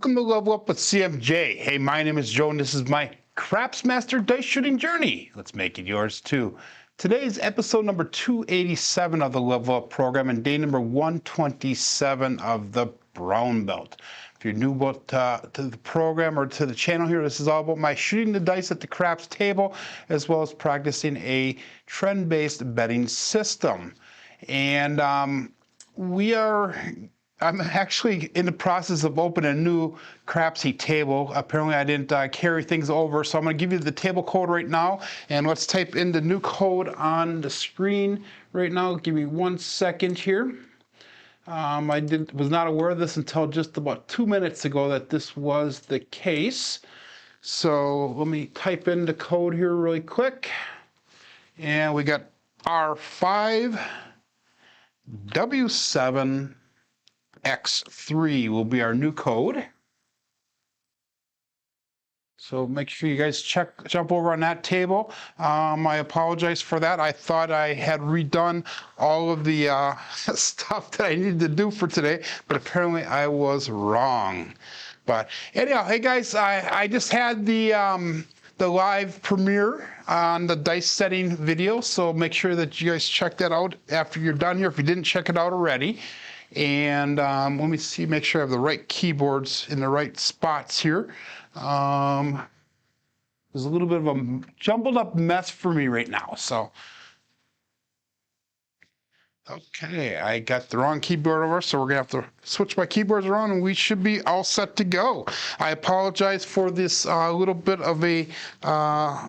Welcome to Level Up with CMJ. Hey, my name is Joe, and this is my Craps Master dice shooting journey. Let's make it yours too. Today is episode number 287 of the Level Up program and day number 127 of the Brown Belt. If you're new to the program or to the channel here, this is all about my shooting the dice at the craps table, as well as practicing a trend-based betting system. And I'm actually in the process of opening a new Crapsee table. Apparently I didn't carry things over, so I'm going to give you the table code right now, and let's type in the new code on the screen right now. Give me 1 second here. I was not aware of this until just about 2 minutes ago that this was the case. So let me type in the code here really quick. And we got R5W7X3 will be our new code. So make sure you guys jump over on that table. I apologize for that. I thought I had redone all of the stuff that I needed to do for today, but apparently I was wrong. But anyhow, hey guys, I just had the live premiere on the dice setting video, so make sure that you guys check that out after you're done here if you didn't check it out already. And let me see, make sure I have the right keyboards in the right spots here. There's a little bit of a jumbled up mess for me right now, so. Okay, I got the wrong keyboard over, so we're gonna have to switch my keyboards around and we should be all set to go. I apologize for this little bit of a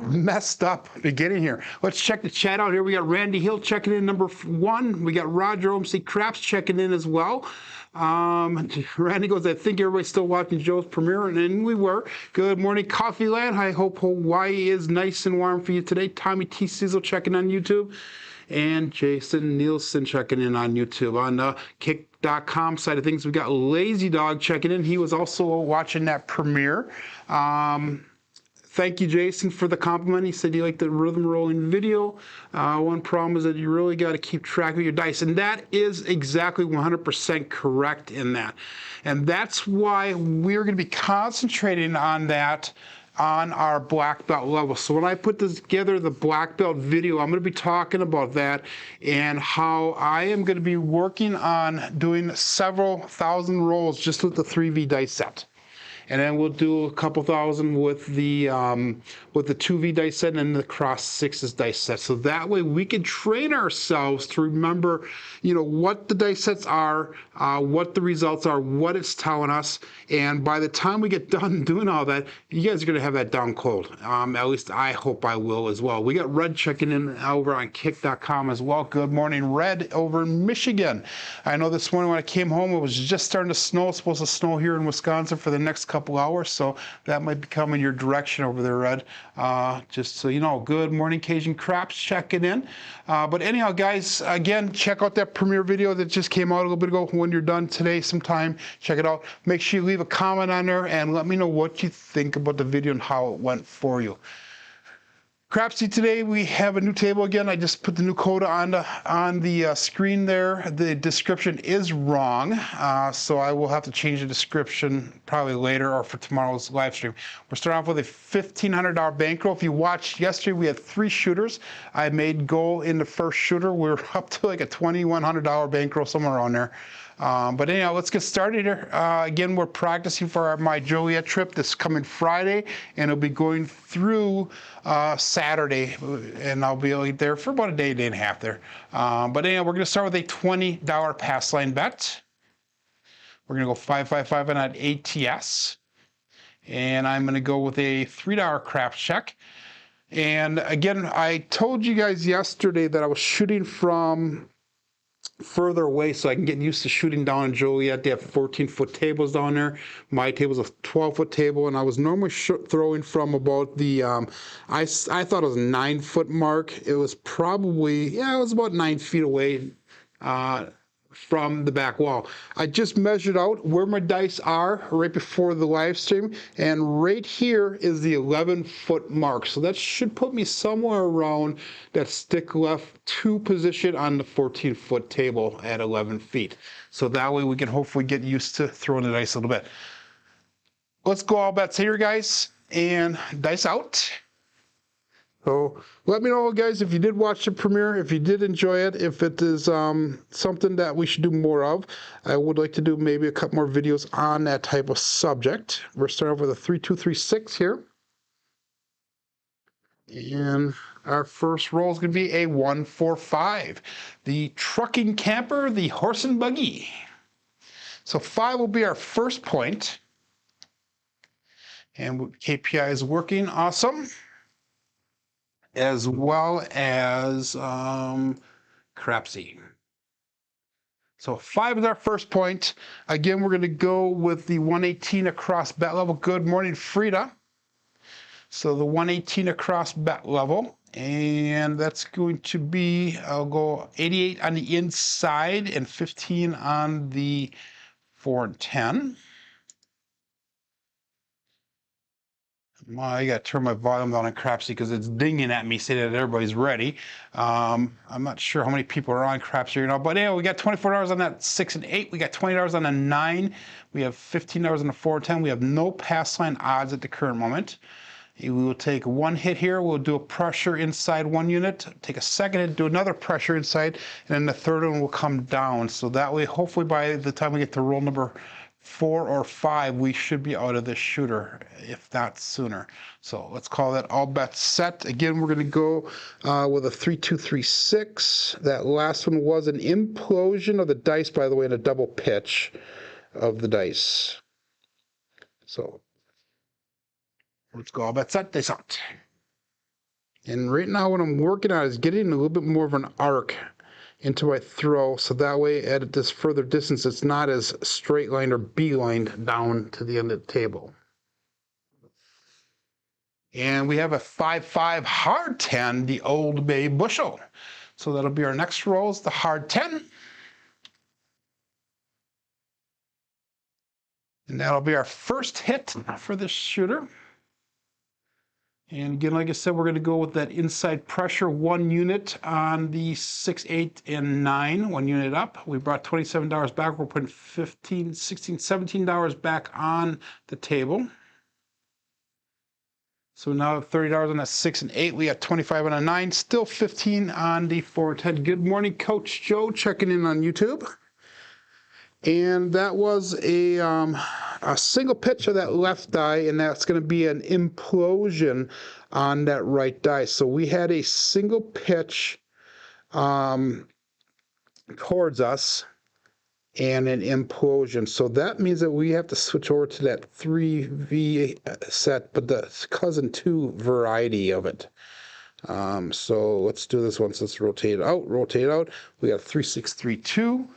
messed up beginning here. Let's check the chat out here. We got Randy Hill checking in number 1. We got Roger OMC Craps checking in as well. Randy goes, I think everybody's still watching Joe's premiere, and we were. Good morning, Coffee Land. I hope Hawaii is nice and warm for you today. Tommy T. Sizzle checking on YouTube. And Jason Nielsen checking in on YouTube. On the Kick.com side of things, we got Lazy Dog checking in. He was also watching that premiere. Thank you, Jason, for the compliment. He said he liked the rhythm rolling video. One problem is that you really got to keep track of your dice, and that is exactly 100% correct in that. And that's why we're going to be concentrating on that on our black belt level. So when I put this together, the black belt video, I'm going to be talking about that and how I am going to be working on doing several thousand rolls just with the 3V dice set. And then we'll do a couple thousand with the 2V dice set and the cross sixes dice set. So that way we can train ourselves to remember, you know, what the dice sets are, what the results are, what it's telling us. And by the time we get done doing all that, you guys are going to have that down cold. At least I hope I will as well. We got Red checking in over on Kick.com as well. Good morning, Red, over in Michigan. I know this morning when I came home, it was just starting to snow. It's supposed to snow here in Wisconsin for the next couple hours, so that might be coming your direction over there, Red. Just so you know. Good morning, Cajun Craps checking in. But anyhow, guys, again, check out that premiere video that just came out a little bit ago. When you're done today sometime, check it out. Make sure you leave a comment on there and let me know what you think about the video and how it went for you. Crapsee, today we have a new table again. I just put the new code on the screen there. The description is wrong, so I will have to change the description probably later or for tomorrow's live stream. We're starting off with a $1,500 bankroll. If you watched yesterday, we had 3 shooters. I made goal in the first shooter. We're up to like a $2,100 bankroll, somewhere around there. But anyhow, let's get started here. Again, we're practicing for my Joliet trip this coming Friday, and it'll be going through Saturday, and I'll be there for about a day and a half there. But anyhow, we're going to start with a $20 pass line bet. We're going to go 5-5-5 on that ATS, and I'm going to go with a $3 craps check. And again, I told you guys yesterday that I was shooting from further away so I can get used to shooting down in Joliet. They have 14-foot tables down there. My table's a 12-foot table, and I was normally throwing from about the, I thought it was a 9-foot mark. It was probably, yeah, it was about 9 feet away from the back wall. I just measured out where my dice are right before the live stream, and right here is the 11-foot mark. So that should put me somewhere around that stick left 2 position on the 14-foot table at 11 feet. So that way we can hopefully get used to throwing the dice a little bit. let's go all bets here, guys, and dice out. So let me know, guys, if you did watch the premiere, if you did enjoy it, if it is something that we should do more of. I would like to do maybe a couple more videos on that type of subject. We're starting off with a 3236 here. And our first roll is going to be a 145. The trucking camper, the horse and buggy. So 5 will be our first point. And KPI is working awesome, as well as Crapsee. So 5 is our first point. Again, we're going to go with the 118 across bet level. Good morning, Frida. So the 118 across bet level, and that's going to be, I'll go 88 on the inside and 15 on the 4 and 10. I got to turn my volume down on Crapsee because it's dinging at me saying that everybody's ready. I'm not sure how many people are on Crapsee right now, but anyway, we got $24 on that 6 and 8. We got $20 on the 9. We have $15 on the 4 and 10. We have no pass line odds at the current moment. We will take one hit here. We'll do a pressure inside one unit, take a second hit, do another pressure inside, and then the third one will come down. So that way, hopefully by the time we get to roll number 4 or 5, we should be out of this shooter, if not sooner. So let's call that all bets set. Again, we're going to go with a 3236. That last one was an implosion of the dice, by the way, and a double pitch of the dice. So let's go all bets set, dice out. And right now what I'm working on is getting a little bit more of an arc into my throw, so that way at this further distance it's not as straight lined or beelined down to the end of the table. And we have a 5-5 hard 10, the Old Bay bushel. So that'll be our next roll, is the hard 10. And that'll be our first hit for this shooter. And again, like I said, we're going to go with that inside pressure, 1 unit on the 6, 8, and 9, 1 unit up. We brought $27 back. We're putting $15, $16, $17 back on the table. So now $30 on that 6 and 8. We got 25 on a 9, still 15 on the 4 and 10. Good morning, Coach Joe, checking in on YouTube. And that was a single pitch of that left die, and that's going to be an implosion on that right die. So we had a single pitch towards us and an implosion. So that means that we have to switch over to that 3V set, but the cousin 2 variety of it. So let's do this once. Let's rotate it out, rotate it out. We got 3632.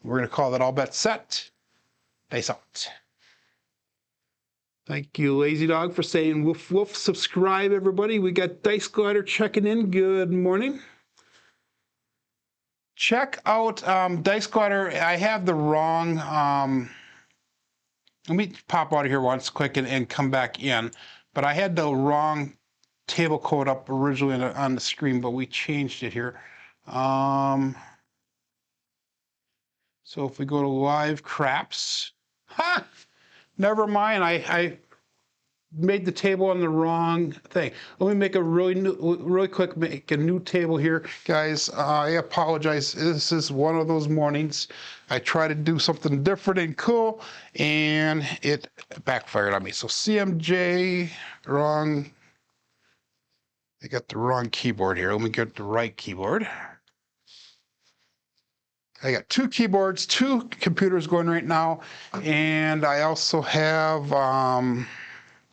We're going to call that all bets set. Dice out. Thank you, Lazy Dog, for saying woof woof. Subscribe, everybody. We got Dice Glider checking in. Good morning. Check out Dice Glider. I have the wrong. Let me pop out of here once quick and come back in. But I had the wrong table code up originally on the screen, but we changed it here. So if we go to live craps, never mind. I made the table on the wrong thing. Let me make a really quick, make a new table here, guys. I apologize. This is one of those mornings. I try to do something different and cool, and it backfired on me. So CMJ, wrong. I got the wrong keyboard here. Let me get the right keyboard. I got 2 keyboards, 2 computers going right now, and I also have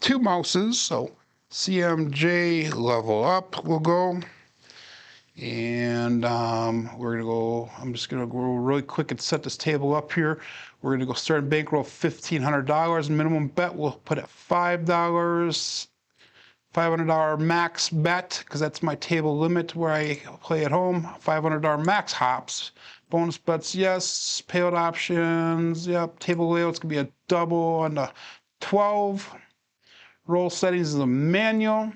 2 mouses. So CMJ level up will go, and we're gonna go. I'm just gonna go really quick and set this table up here. We're gonna go start and bankroll $1,500. Minimum bet we'll put at $5. $500 max bet, because that's my table limit where I play at home. $500 max hops. Bonus bets, yes. Payout options, yep. Table layout's gonna be a double on the 12. Roll settings is a manual.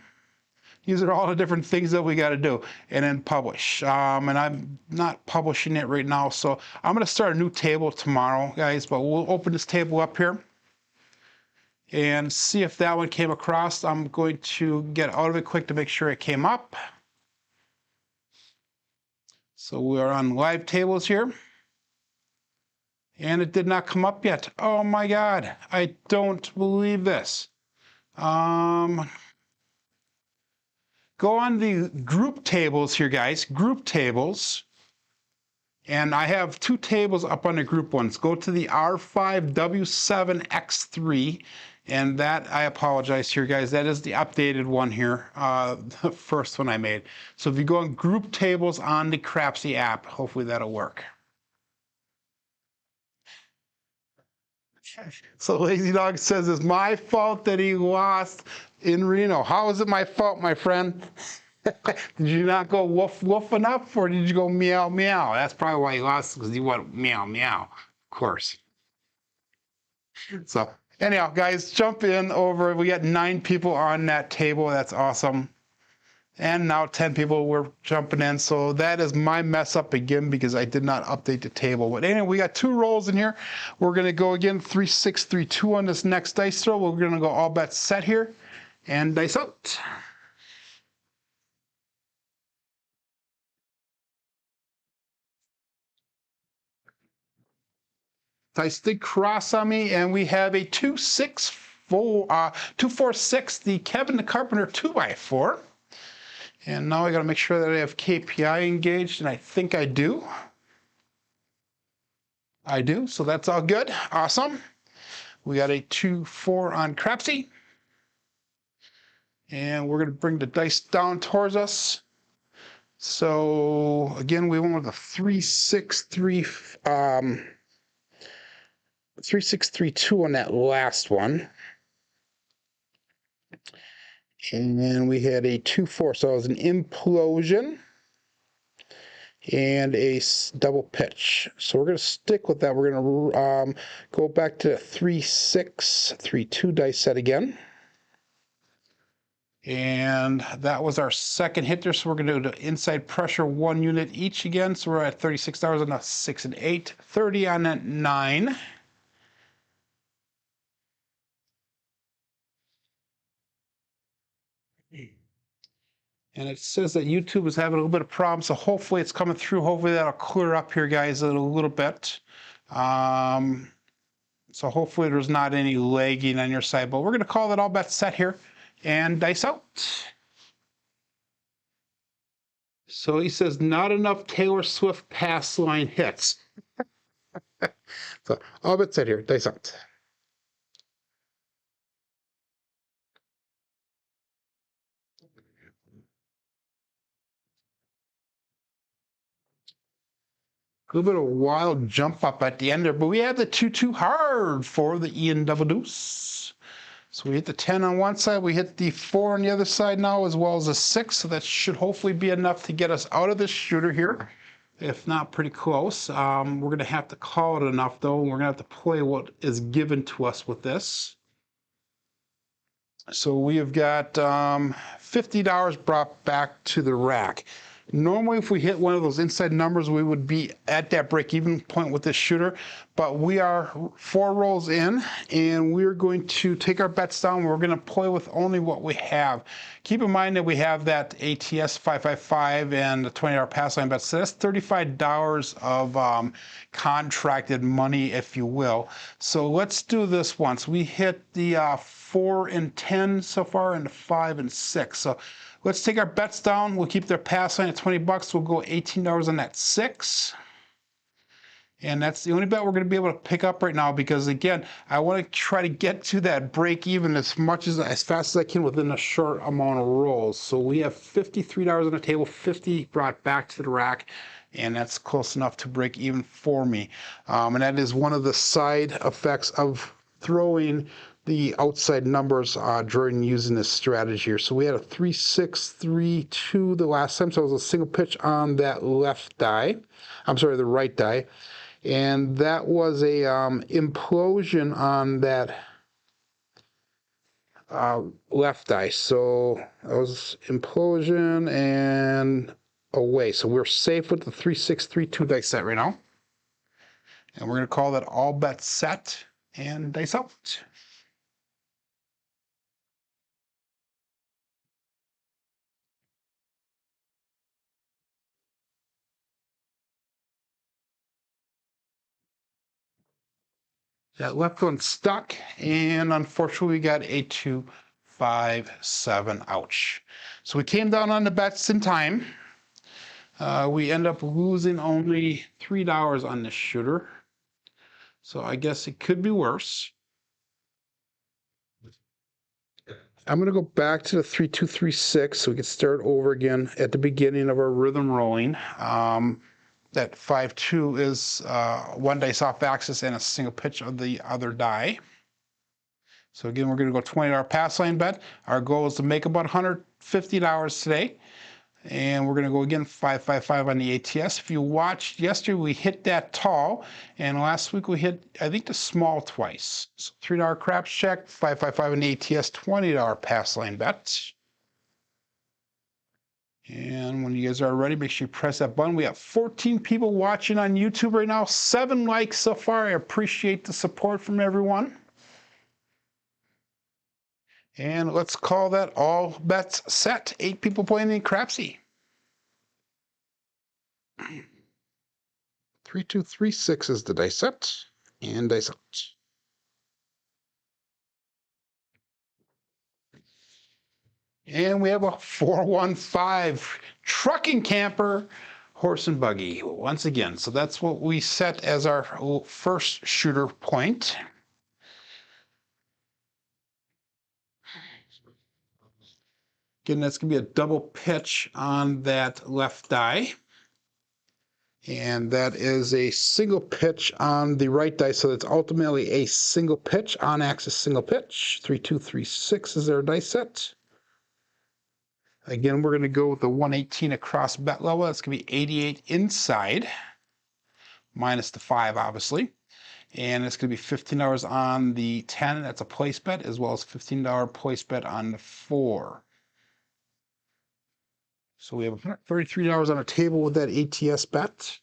These are all the different things that we got to do. And then publish. And I'm not publishing it right now, so I'm gonna start a new table tomorrow, guys. But we'll open this table up here. and see if that one came across. I'm going to get out of it quick to make sure it came up. So we are on live tables here. And it did not come up yet. Oh my God, I don't believe this. Go on the group tables here, guys, group tables. And I have two tables up on the group ones. Go to the R5W7X3. And that, I apologize here, guys, that is the updated one here, the first one I made. So if you go on group tables on the Crapsee app, hopefully that'll work. So Lazy Dog says, it's my fault that he lost in Reno. How is it my fault, my friend? Did you not go woof woof enough, or did you go meow meow? That's probably why he lost, because he went meow meow, of course. So anyhow, guys, jump in over. We got 9 people on that table. That's awesome. And now 10 people were jumping in. So that is my mess up again because I did not update the table. But anyway, we got 2 rolls in here. We're going to go again 3, 6, 3, 2 on this next dice throw. We're going to go all bets set here and dice out. Dice did cross on me, and we have a 2, 6, 4, 2, 4, 6, the Kevin the Carpenter 2x4. And now I got to make sure that I have KPI engaged, and I think I do. I do, so that's all good. Awesome. We got a 2, 4 on Crapsee. And we're going to bring the dice down towards us. So again, we went with a 3, 6, 3, 3, 6, 3, 2 on that last one. And we had a 2, 4, so it was an implosion and a double pitch. So we're going to stick with that. We're going to go back to 3, 6, 3, 2 dice set again. And that was our second hit there. So we're going to do the inside pressure 1 unit each again. So we're at $36 on a 6 and 8, 30 on that 9. And it says that YouTube is having a little bit of problems, so hopefully it's coming through. Hopefully that'll clear up here, guys, a little bit. So hopefully there's not any lagging on your side, but we're going to call that all bets set here and dice out. So he says, not enough Taylor Swift pass line hits. So all bets set here, dice out. A little bit of a wild jump up at the end there, but we have the 2-2 hard for the Ian Double Deuce. So we hit the 10 on one side, we hit the 4 on the other side now, as well as a 6. So that should hopefully be enough to get us out of this shooter here, if not pretty close. We're going to have to call it enough, though, and we're going to have to play what is given to us with this. So we have got $50 brought back to the rack. Normally, if we hit one of those inside numbers, we would be at that break-even point with this shooter. But we are 4 rolls in, and we're going to take our bets down. We're going to play with only what we have. Keep in mind that we have that ATS 555 and the $20 pass line bets. So that's $35 of contracted money, if you will. So let's do this once. We hit the 4 and 10 so far, and the 5 and 6. So let's take our bets down. We'll keep their pass line at $20. We'll go $18 on that 6. And that's the only bet we're going to be able to pick up right now because, again, I want to try to get to that break even as fast as I can within a short amount of rolls. So we have $53 on the table, 50 brought back to the rack, and that's close enough to break even for me. And that is one of the side effects of throwing the outside numbers during using this strategy here. So we had a 3, 6, 3, 2 the last time. So it was a single pitch on that left die. I'm sorry, the right die. And that was a implosion on that left die. So that was implosion and away. So we're safe with the 3, 6, 3, 2 dice set right now. And we're going to call that all bets set and dice out. That left one stuck, and unfortunately we got a 2, 5, 7. Ouch. So we came down on the bets in time. We end up losing only $3 on this shooter. So I guess it could be worse. I'm going to go back to the 3, 2, 3, 6 so we can start over again at the beginning of our rhythm rolling. That 5, 2 is one dice off axis and a single pitch of the other die. So again, we're going to go $20 pass line bet. Our goal is to make about $150 today. And we're going to go again 5, 5, 5 on the ATS. If you watched yesterday, we hit that tall, and last week we hit, I think, the small twice. So $3 craps check, 5, 5, 5 on the ATS, $20 pass line bet. And when you guys are ready, make sure you press that button. We have 14 people watching on YouTube right now, 7 likes so far. I appreciate the support from everyone. And let's call that all bets set. 8 people playing in Crapsee. 3, 2, 3, 6 is the dice set, and dice out. And we have a 415 trucking camper horse and buggy once again. So that's what we set as our first shooter point. Again, that's going to be a double pitch on that left die. And that is a single pitch on the right die, so that's ultimately a single pitch, on axis single pitch. 3, 2, 3, 6 is our dice set. Again, we're going to go with the 118 across bet level. That's going to be 88 inside, minus the 5, obviously. And it's going to be $15 on the 10. That's a place bet, as well as $15 place bet on the 4. So we have $133 on our table with that ATS bet.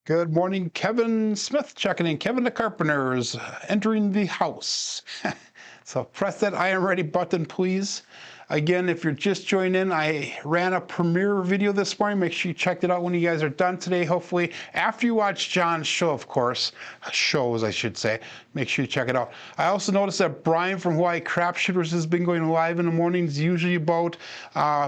Good morning, Kevin Smith checking in. Kevin the Carpenter is entering the house. So press that I am ready button, please. Again, if you're just joining in, I ran a premiere video this morning. Make sure you check it out when you guys are done today. Hopefully, after you watch John's show, of course, shows, I should say, make sure you check it out. I also noticed that Brian from Hawaii Crap Shooters has been going live in the mornings, usually about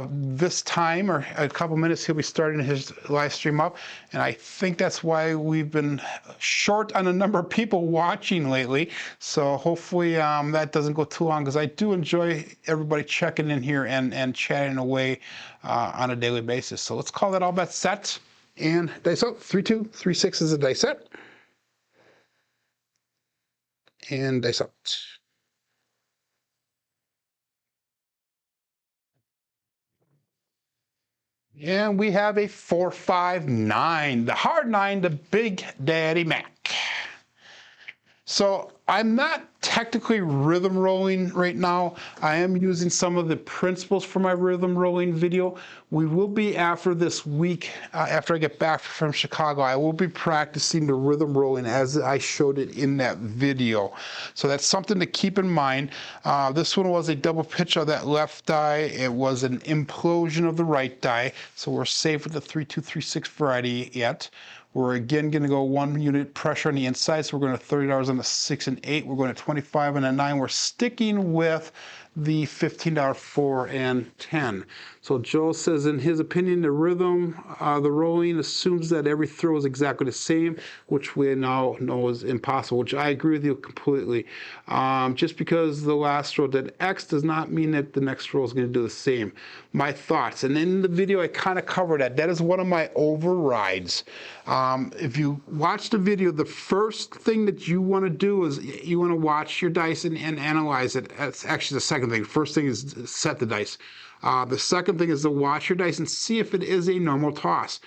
this time or a couple minutes. He'll be starting his live stream up. And I think that's why we've been short on the number of people watching lately. So hopefully that doesn't go too long, because I do enjoy everybody checking in here and chatting away on a daily basis. So let's call that all bets set and dice out. 3, 2, 3, 6 is a dice set. And dice out. And we have a 4, 5, 9, the hard 9, the Big Daddy Mac. So I'm not technically rhythm rolling right now. I am using some of the principles for my rhythm rolling video. We will be, after this week, after I get back from Chicago, I will be practicing the rhythm rolling as I showed it in that video. So that's something to keep in mind. This one was a double pitch of that left die. It was an implosion of the right die. So we're safe with the 3, 2, 3, 6 variety yet. We're again going to go 1 unit pressure on the inside, so we're going to $30 on the 6 and 8. We're going to 25 on the 9. We're sticking with the $15 4 and 10. So Joe says, in his opinion, the rhythm, the rolling assumes that every throw is exactly the same, which we now know is impossible, which I agree with you completely. Just because the last throw did X does not mean that the next throw is going to do the same. My thoughts, and in the video I kind of covered that. That is one of my overrides. If you watch the video, the first thing that you want to do is you want to watch your dice and analyze it. That's actually the second thing. First thing is set the dice. The second thing is to watch your dice and see if it is a normal toss.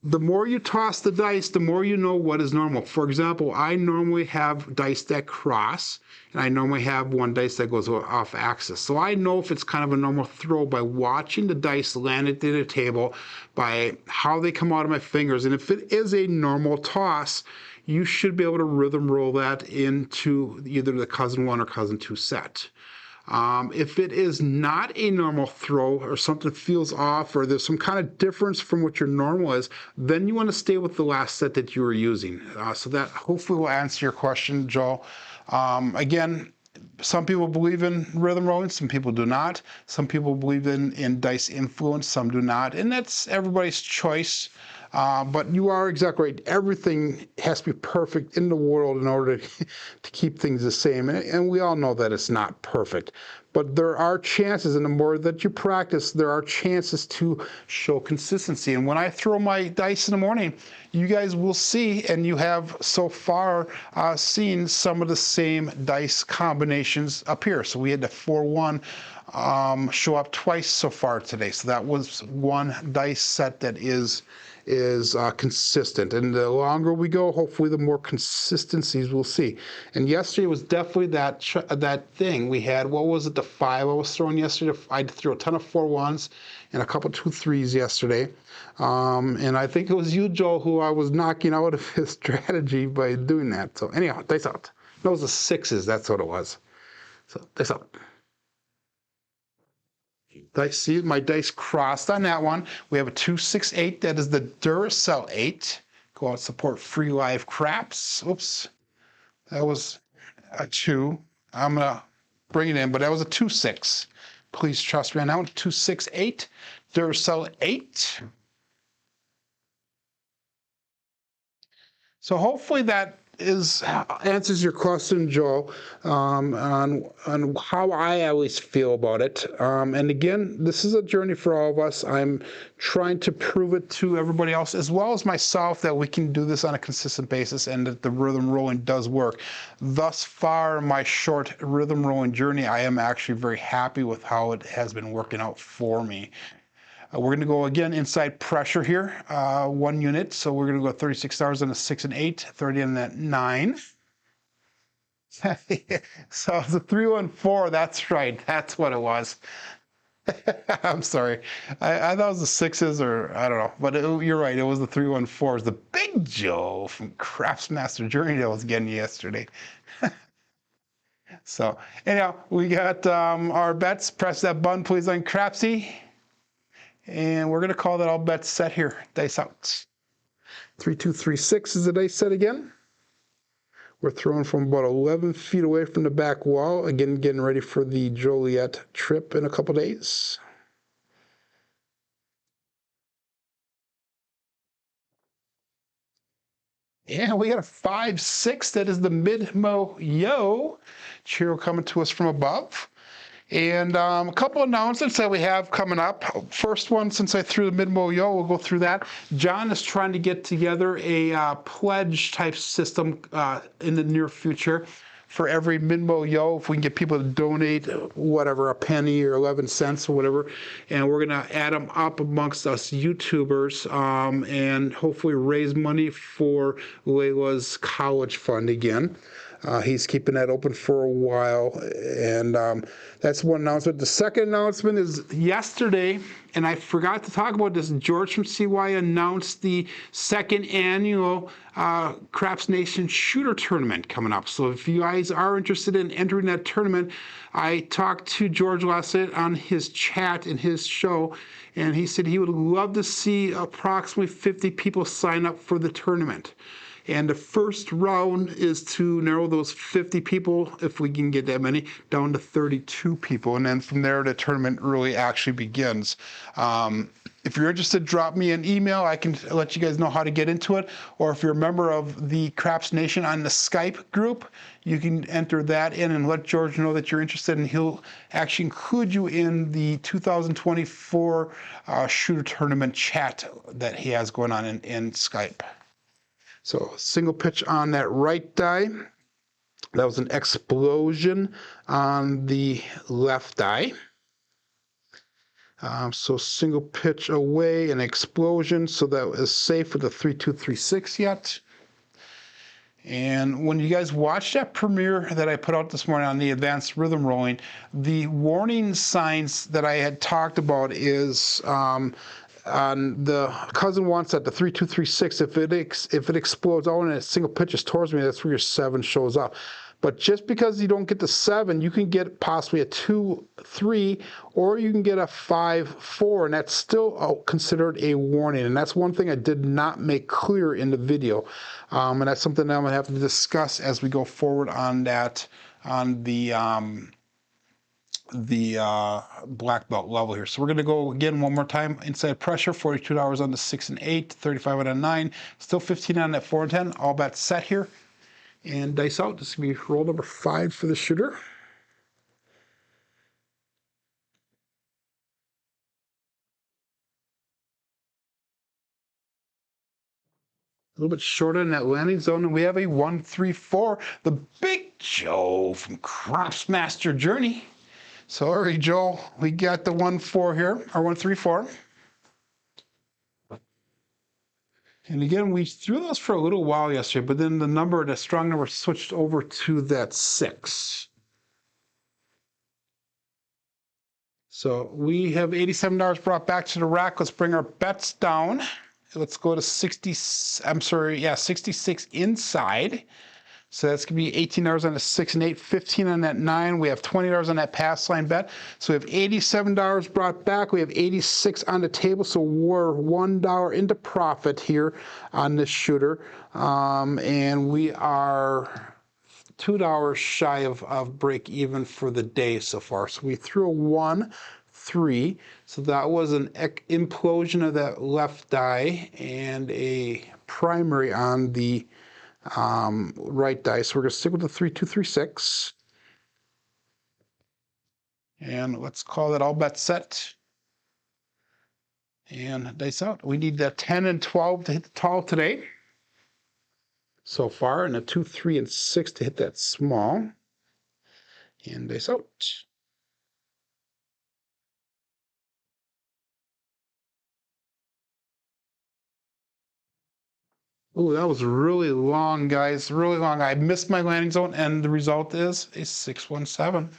The more you toss the dice, the more you know what is normal. For example, I normally have dice that cross, and I normally have one dice that goes off axis. So I know if it's kind of a normal throw by watching the dice land at the table, by how they come out of my fingers. And if it is a normal toss, you should be able to rhythm roll that into either the cousin 1 or cousin 2 set. If it is not a normal throw or something feels off or there's some kind of difference from what your normal is, then you want to stay with the last set that you were using. So that hopefully will answer your question, Joel. Again, some people believe in rhythm rolling, some people do not. Some people believe in dice influence, some do not. And that's everybody's choice. But you are exactly right. Everything has to be perfect in the world in order to keep things the same. And we all know that it's not perfect. But there are chances, and the more that you practice, there are chances to show consistency. And when I throw my dice in the morning, you guys will see, and you have so far seen some of the same dice combinations appear. So we had the 4-1 show up twice so far today. So that was one dice set that is consistent, and the longer we go, hopefully the more consistencies we'll see. And yesterday was definitely that thing we had. What was it, the 5 I was throwing yesterday? I threw a ton of 4-1s and a couple 2-3s yesterday, and I think it was you, Joel, who I was knocking out of his strategy by doing that. So anyhow, dice out. No, it was the 6s, that's what it was. So dice out. Dice, see, my dice crossed on that one. We have a 2-6-8. That is the Duracell 8. Go out, support free live craps. Oops, that was a 2. I'm gonna bring it in, but that was a 2-6. Please trust me on that one. 2-6-8. Duracell 8. So hopefully that answers your question, Joel, on how I always feel about it. And again, this is a journey for all of us. I'm trying to prove it to everybody else, as well as myself, that we can do this on a consistent basis and that the rhythm rolling does work. Thus far, my short rhythm rolling journey, I am actually very happy with how it has been working out for me. We're going to go again inside pressure here, 1 unit. So we're going to go 36 hours on a 6 and 8, 30 on that 9. So it's a 3-1-4. That's right. That's what it was. I'm sorry. I thought it was the 6s, or I don't know. But you're right. It was the 3-1-4s. The Big Joe from Craftsmaster Journey that was getting yesterday. So anyhow, we got our bets. Press that button, please, on Crapsee. And we're going to call that all bets set here. Dice out. 3-2-3-6 is the dice set again. We're throwing from about 11 feet away from the back wall. Again, getting ready for the Joliet trip in a couple days. Yeah, we got a 5-6. That is the Mid-Mo Yo. Cheerio coming to us from above. And a couple announcements that we have coming up. First one, since I threw the Mid-Mo Yo, we'll go through that. John is trying to get together a pledge type system in the near future for every Mid-Mo Yo. If we can get people to donate whatever, a penny or 11 cents or whatever, and we're going to add them up amongst us YouTubers and hopefully raise money for Layla's college fund again. He's keeping that open for a while, and that's one announcement. The second announcement is yesterday, and I forgot to talk about this. George from CY announced the second annual Craps Nation Shooter Tournament coming up. So if you guys are interested in entering that tournament, I talked to George last night on his chat in his show, and he said he would love to see approximately 50 people sign up for the tournament. And the first round is to narrow those 50 people, if we can get that many, down to 32 people. And then from there, the tournament really actually begins. If you're interested, drop me an email. I can let you guys know how to get into it. Or if you're a member of the Craps Nation on the Skype group, you can enter that in and let George know that you're interested, and he'll actually include you in the 2024 shooter tournament chat that he has going on in Skype. So single pitch on that right die. That was an explosion on the left die. So single pitch away, an explosion. So that is safe with the 3-2-3-6 yet. And when you guys watch that premiere that I put out this morning on the advanced rhythm rolling, the warning signs that I had talked about is the cousin wants at the 3-2-3-6. If it explodes out and it single pitches towards me, that's where your 7 shows up. But just because you don't get the 7, you can get possibly a 2-3, or you can get a 5-4, and that's still considered a warning. And that's one thing I did not make clear in the video, and that's something that I'm gonna have to discuss as we go forward on that, on the black belt level here. So we're going to go again one more time. Inside pressure, $42 on the 6 and 8, $35 on a 9, still 15 on that 4 and 10. All bets set here. And dice out. This is going to be roll number 5 for the shooter. A little bit shorter in that landing zone, and we have a 1-3-4. The Big Joe from Crapsee Journey. So, all right, Joel, we got the 1-4 here, or 1-3-4. And again, we threw those for a little while yesterday, but then the strong number switched over to that 6. So we have $87 brought back to the rack. Let's bring our bets down. Let's go to 66 inside. So that's going to be $18 on the 6 and 8, 15 on that 9. We have $20 on that pass line bet. So we have $87 brought back. We have 86 on the table. So we're $1 into profit here on this shooter. And we are $2 shy of break even for the day so far. So we threw a 1-3. So that was an implosion of that left die and a primary on the right die. So we're going to stick with the 3-2-3-6. And let's call that all bets set. And dice out. We need that 10 and 12 to hit the tall today so far, and a 2, 3, and 6 to hit that small. And dice out. Oh, that was really long, guys. Really long. I missed my landing zone, and the result is a 6-1-7.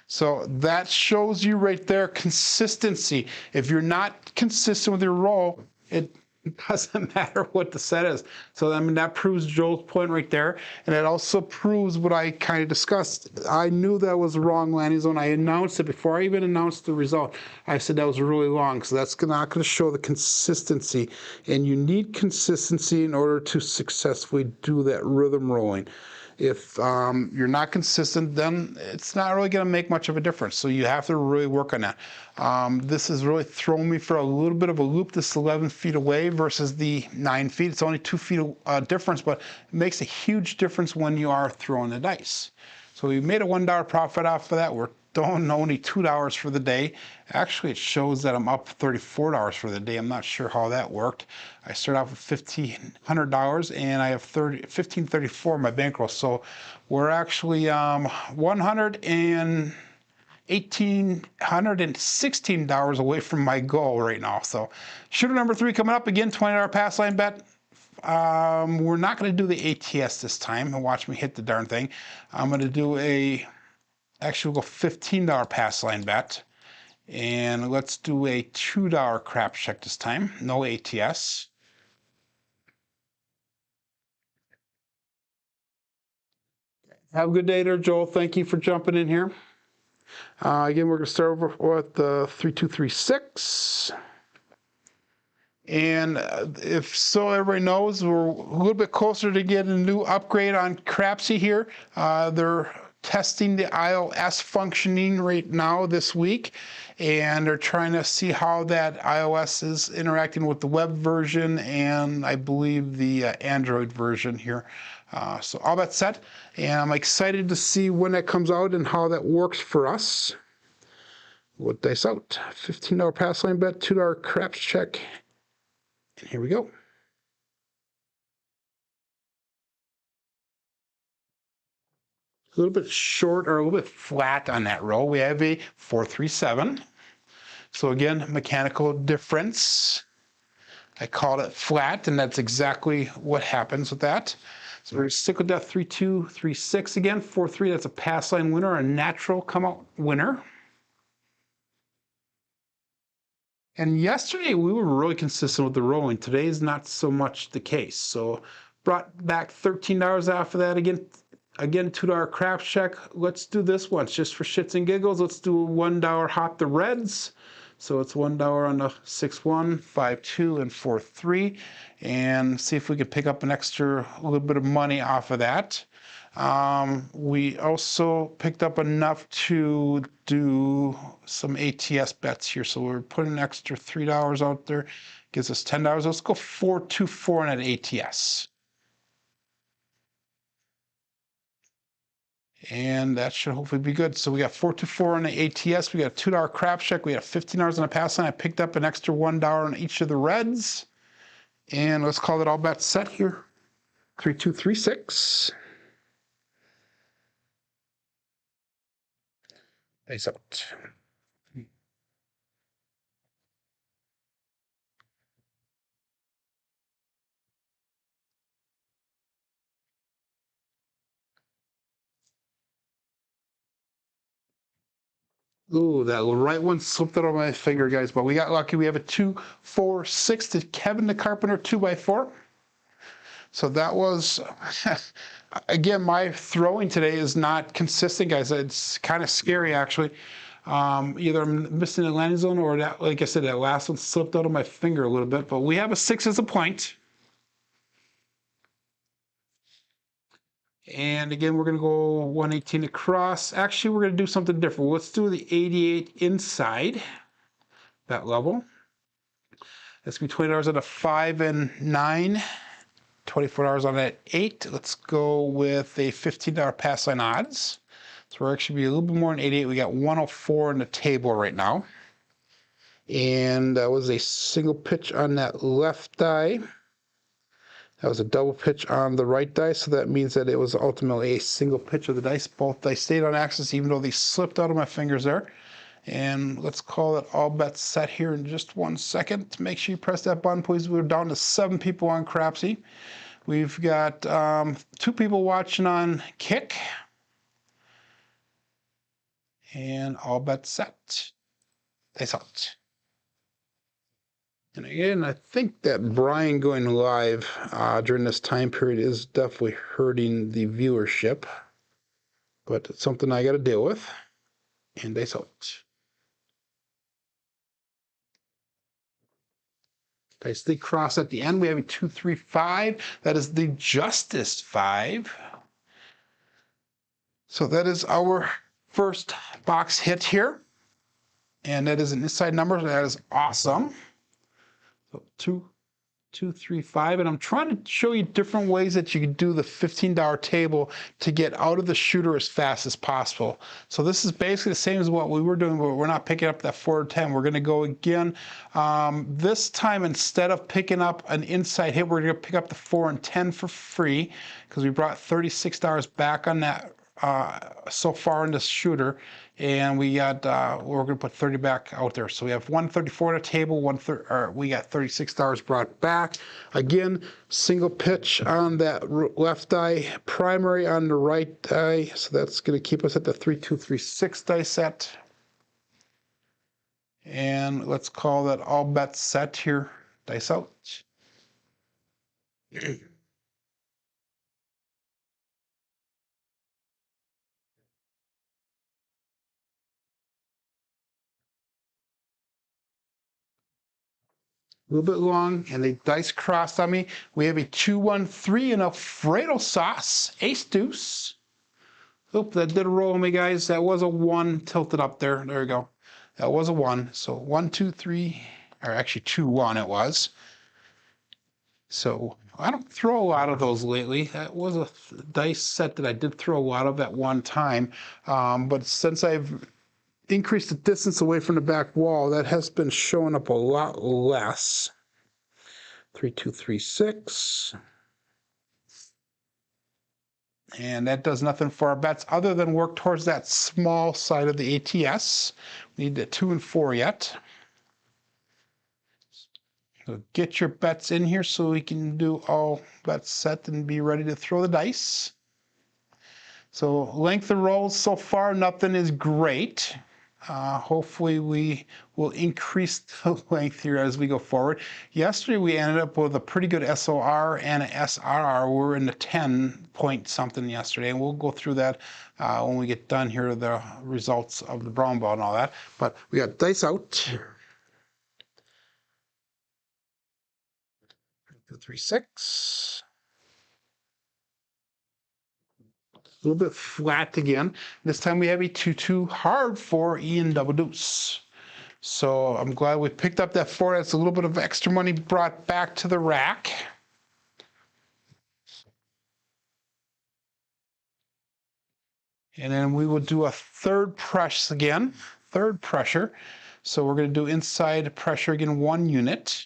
So that shows you right there consistency. If you're not consistent with your roll, it doesn't matter what the set is. So I mean, that proves Joel's point right there, and it also proves what I kind of discussed. I knew that was the wrong landing zone. I announced it before I even announced the result. I said that was really long, so that's not going to show the consistency, and you need consistency in order to successfully do that rhythm rolling. If you're not consistent, then it's not really going to make much of a difference. So you have to really work on that. This has really thrown me for a little bit of a loop. This is 11 feet away versus the 9 feet. It's only 2 feet difference, but it makes a huge difference when you are throwing the dice. So we made a $1 profit off of that. We're throwing only $2 for the day. Actually, it shows that I'm up $34 for the day. I'm not sure how that worked. I started off with $1,500 and I have $1,534 in my bankroll. So we're actually $116 away from my goal right now. So shooter number 3 coming up again, $20 pass line bet. We're not going to do the ATS this time and watch me hit the darn thing. I'm going to do actually we'll go $15 pass line bet. And let's do a $2 crap check this time. No ATS. Have a good day there, Joel. Thank you for jumping in here. Again, we're going to start over with the 3-2-3-6. And if so, everybody knows we're a little bit closer to getting a new upgrade on Crapsee here. They're testing the iOS functioning right now this week, and they're trying to see how that iOS is interacting with the web version and I believe the Android version here. So all that's set, and I'm excited to see when that comes out and how that works for us. We'll dice out. $15 pass line bet, $2 craps check, and here we go. A little bit short or a little bit flat on that roll. We have a 4-3-7. So again, mechanical difference. I called it flat, and that's exactly what happens with that. So we're going to stick with that 3-2-3-6 again. 4-3, that's a pass line winner, a natural come out winner. And yesterday we were really consistent with the rolling. Today is not so much the case. So brought back $13 off of that again. again, $2 craps check. Let's do this once just for shits and giggles. Let's do $1 hot the reds. So it's $1 on the 6-1, 5-2, and 4-3, and see if we could pick up an extra little bit of money off of that. We also picked up enough to do some ATS bets here, so we're putting an extra $3 out there. Gives us $10. Let's go 4-2-4 on that ATS. And that should hopefully be good. So we got 4-4 on the ATS. We got a $2 crap check. We got $15 on the pass line. I picked up an extra $1 on each of the reds. And let's call it all bets set here. 3-2-3-6. Face out. Ooh, that right one slipped out of my finger, guys, but we got lucky. We have a 2-4-6 to Kevin the Carpenter 2x4. So that was, again, my throwing today is not consistent, guys. It's kind of scary, actually. Either I'm missing the landing zone or that, like I said, that last one slipped out of my finger a little bit, but we have a 6 as a point. And again, we're going to go 118 across. Actually, we're going to do something different. Let's do the 88 inside that level. That's going to be $20 on a 5 and 9, $24 on that 8. Let's go with a $15 pass line odds. So we're actually be a little bit more than 88. We got 104 on the table right now. And that was a single pitch on that left die. That was a double pitch on the right dice, so that means that it was ultimately a single pitch of the dice. Both dice stayed on axis, even though they slipped out of my fingers there. And let's call it all bets set here in just 1 second. Make sure you press that button, please. We're down to 7 people on Crapsee. We've got 2 people watching on Kick. And all bets set. Dice out. And again, I think that Brian going live during this time period is definitely hurting the viewership, but it's something I got to deal with. And dice out. Dice the cross at the end. We have a 2-3-5. That is the Justice 5. So that is our first box hit here, and that is an inside number. So that is awesome. So 2-3-5, and I'm trying to show you different ways that you can do the $15 table to get out of the shooter as fast as possible. So this is basically the same as what we were doing, but we're not picking up that 4-10. We're going to go again. This time, instead of picking up an inside hit, we're going to pick up the 4 and 10 for free because we brought $36 back on that so far in this shooter, and we got we're going to put 30 back out there. So we have 134 on the table. We got $36 brought back. Again, single pitch on that left die, primary on the right die. So that's going to keep us at the 3-2-3-6 die set. And let's call that all bets set here. Dice out. A little bit long, and the dice crossed on me. We have a 2-1-3 and Alfredo sauce, ace deuce. Oop, that did a roll on me, guys. That was a 1 tilted up there. There we go. That was a 1. So 1, 2, 3, or actually 2-1 it was. So I don't throw a lot of those lately. That was a dice set that I did throw a lot of at one time. But since I've increased the distance away from the back wall, that has been showing up a lot less. 3-2-3-6. And that does nothing for our bets other than work towards that small side of the ATS. We need the 2 and 4 yet. So get your bets in here so we can do all bets set and be ready to throw the dice. So length of rolls so far, nothing is great. Hopefully we will increase the length here as we go forward. Yesterday we ended up with a pretty good SOR and an SRR. We're in the 10 point something yesterday, and we'll go through that when we get done here, the results of the brown ball and all that. But we got dice out. 2, 3, 6. A little bit flat again. This time we have a 2-2 hard for Ian double deuce. So I'm glad we picked up that 4. That's a little bit of extra money brought back to the rack. And then we will do a third press again, third pressure. So we're going to do inside pressure again, 1 unit.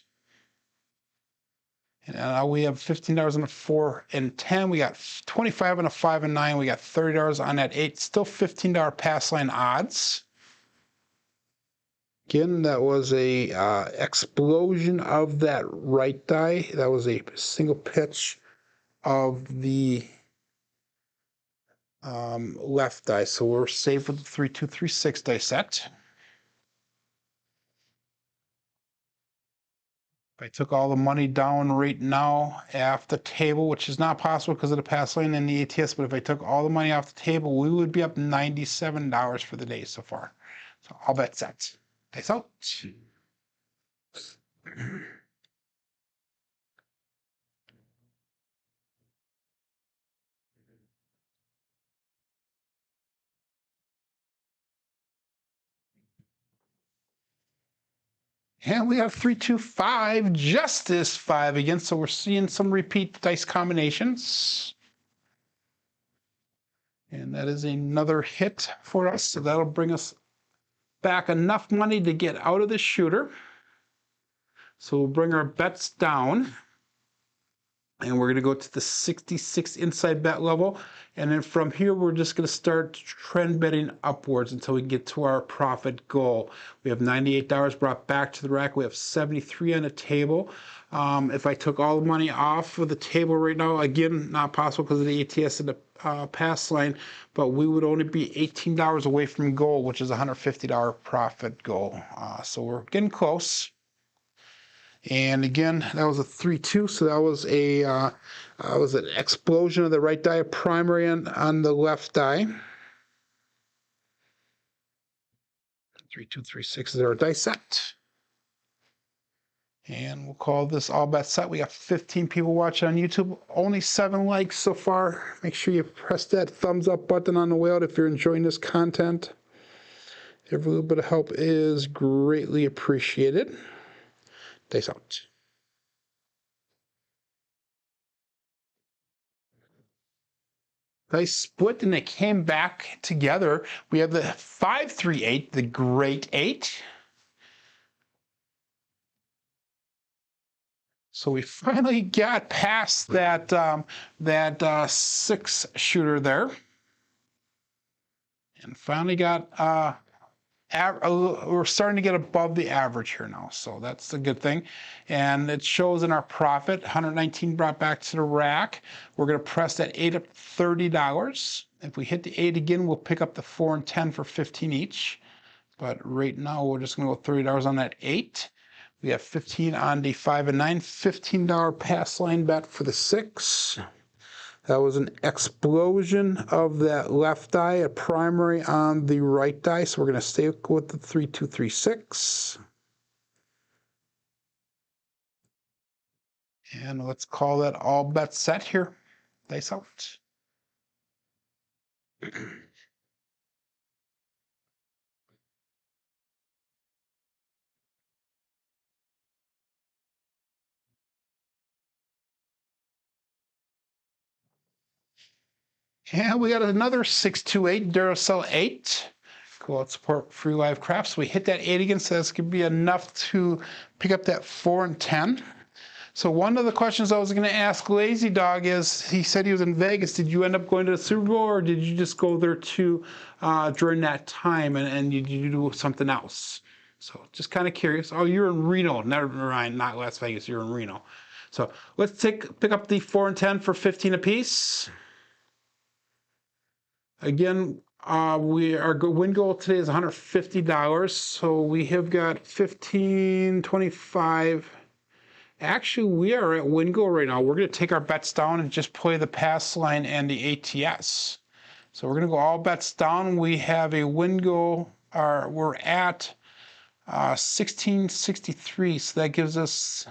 And now we have $15 on a 4 and 10. We got 25 on a 5 and 9. We got $30 on that 8. Still $15 pass line odds. Again, that was a explosion of that right die. That was a single pitch of the left die. So we're safe with the 3, 2, 3, 6 die set. If I took all the money down right now off the table, which is not possible because of the pass lane and the ATS, but if I took all the money off the table, we would be up $97 for the day so far. So all bet set. Dice out. And we have 3, 2, 5, Justice 5 again. So we're seeing some repeat dice combinations. And that is another hit for us. So that'll bring us back enough money to get out of the shooter. So we'll bring our bets down. And we're going to go to the 66 inside bet level. And then from here, we're just going to start trend betting upwards until we get to our profit goal. We have $98 brought back to the rack. We have 73 on the table. If I took all the money off of the table right now, again, not possible because of the ATS and the pass line, but we would only be $18 away from goal, which is a $150 profit goal. So we're getting close. And again, that was a 3-2, so that was an explosion of the right die, a primary on the left die. 3, 2, 3, 6 is our dice set. And we'll call this all bet set. We got 15 people watching on YouTube, only 7 likes so far. Make sure you press that thumbs up button on the way out if you're enjoying this content. Every little bit of help is greatly appreciated. Dice out. They split and they came back together. We have the 5-3-8, the great 8. So we finally got past that 6 shooter there, and finally got we're starting to get above the average here now, so that's a good thing. And it shows in our profit, 119 brought back to the rack. We're going to press that 8 up $30. If we hit the 8 again, we'll pick up the 4 and 10 for 15 each. But right now, we're just going to go $30 on that 8. We have 15 on the 5 and 9, $15 pass line bet for the 6. That was an explosion of that left die, a primary on the right die. So we're going to stay with the 3, 2, 3, 6. And let's call that all bet set here. Dice out. And we got another 628 Duracell 8. Cool, let's support free live crafts. We hit that 8 again, so that's going to be enough to pick up that 4 and 10. So one of the questions I was going to ask Lazy Dog is, he said he was in Vegas. Did you end up going to the Super Bowl, or did you just go there too during that time, and you do something else? So just kind of curious. Oh, you're in Reno. Never mind, not Las Vegas. You're in Reno. So let's pick up the 4 and 10 for 15 apiece. Again, Our win goal today is $150. So we have got 15, 25. Actually, we are at win goal right now. We're going to take our bets down and just play the pass line and the ATS. So we're going to go all bets down. We have a win goal. We're at 1663. So that gives us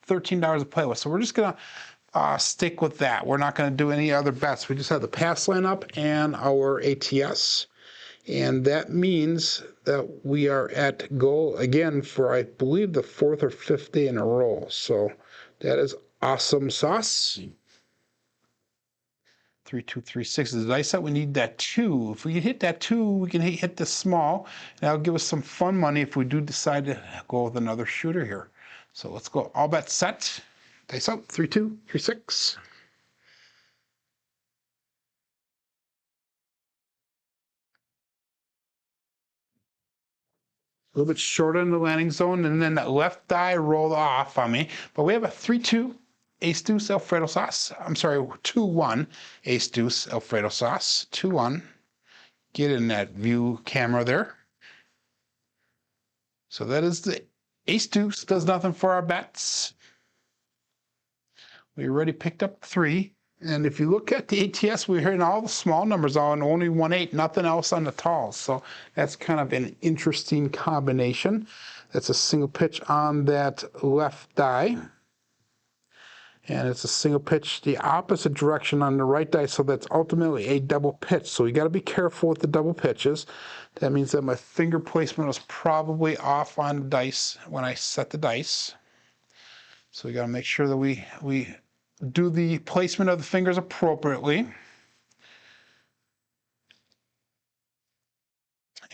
$13 to play with. So we're just going to stick with that. We're not going to do any other bets. We just have the pass line up and our ATS. And that means that we are at goal again for, I believe, the 4th or 5th day in a row. So that is awesome sauce. 3236 is the dice set. We need that 2. If we can hit that 2, we can hit the small. And that'll give us some fun money if we do decide to go with another shooter here. So let's go all bets set. Dice out. 3236. A little bit shorter in the landing zone, and then that left die rolled off on me. But we have a 3-2 ace deuce Alfredo sauce. I'm sorry, 2-1 ace deuce Alfredo sauce. 2-1. Get in that view camera there. So that is the ace deuce. Does nothing for our bets. We already picked up 3. And if you look at the ATS, we're hitting all the small numbers on only 1-8, nothing else on the talls. So that's kind of an interesting combination. That's a single pitch on that left die. And it's a single pitch the opposite direction on the right die, so that's ultimately a double pitch. So you got to be careful with the double pitches. That means that my finger placement was probably off on the dice when I set the dice. So we got to make sure that we do the placement of the fingers appropriately.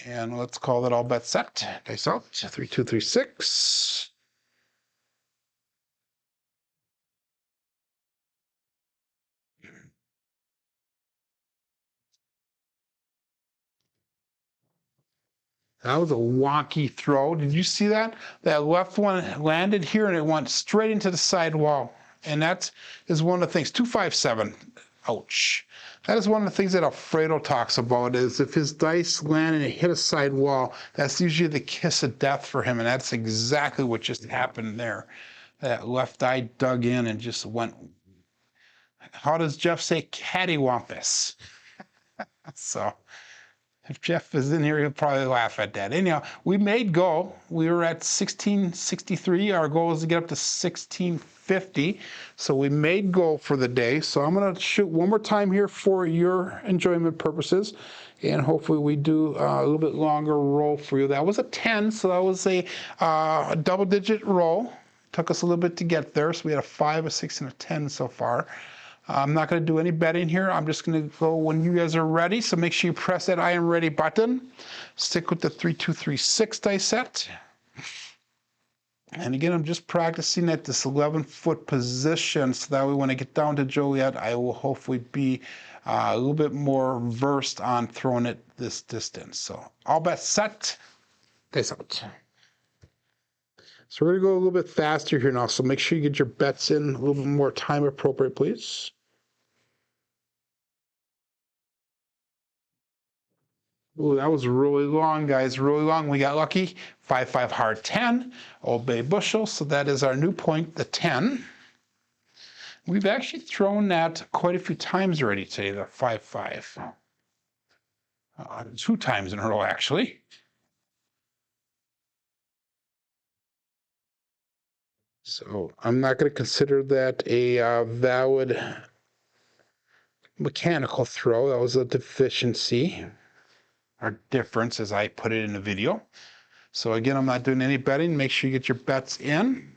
And let's call that all bets set. Dice out. 3236. That was a wonky throw. Did you see that? That left one landed here and it went straight into the side wall. And that is one of the things. 257. Ouch. That is one of the things that Alfredo talks about, is if his dice land and it hit a side wall, that's usually the kiss of death for him. And that's exactly what just happened there. That left eye dug in and just went, how does Jeff say, cattywampus? So if Jeff is in here, he'll probably laugh at that. Anyhow, we made goal. We were at 1663. Our goal is to get up to 1650. So we made goal for the day. So I'm going to shoot one more time here for your enjoyment purposes. And hopefully we do a little bit longer roll for you. That was a 10, so that was a double-digit roll. Took us a little bit to get there. So we had a 5, a 6, and a 10 so far. I'm not going to do any betting here. I'm just going to go when you guys are ready. So make sure you press that I am ready button. Stick with the 3236 dice set. And again, I'm just practicing at this 11-foot position so that way when I get down to Joliet, I will hopefully be a little bit more versed on throwing it this distance. So all bets set. Dice out. So we're going to go a little bit faster here now. So make sure you get your bets in a little bit more time appropriate, please. Ooh, that was really long, guys, really long. We got lucky. 5-5 hard 10, Old Bay bushel. So that is our new point, the 10. We've actually thrown that quite a few times already today, the 5-5. 2 times in a row, actually. So I'm not going to consider that a valid mechanical throw. That was a deficiency. Or difference, as I put it in the video. So again, I'm not doing any betting. Make sure you get your bets in.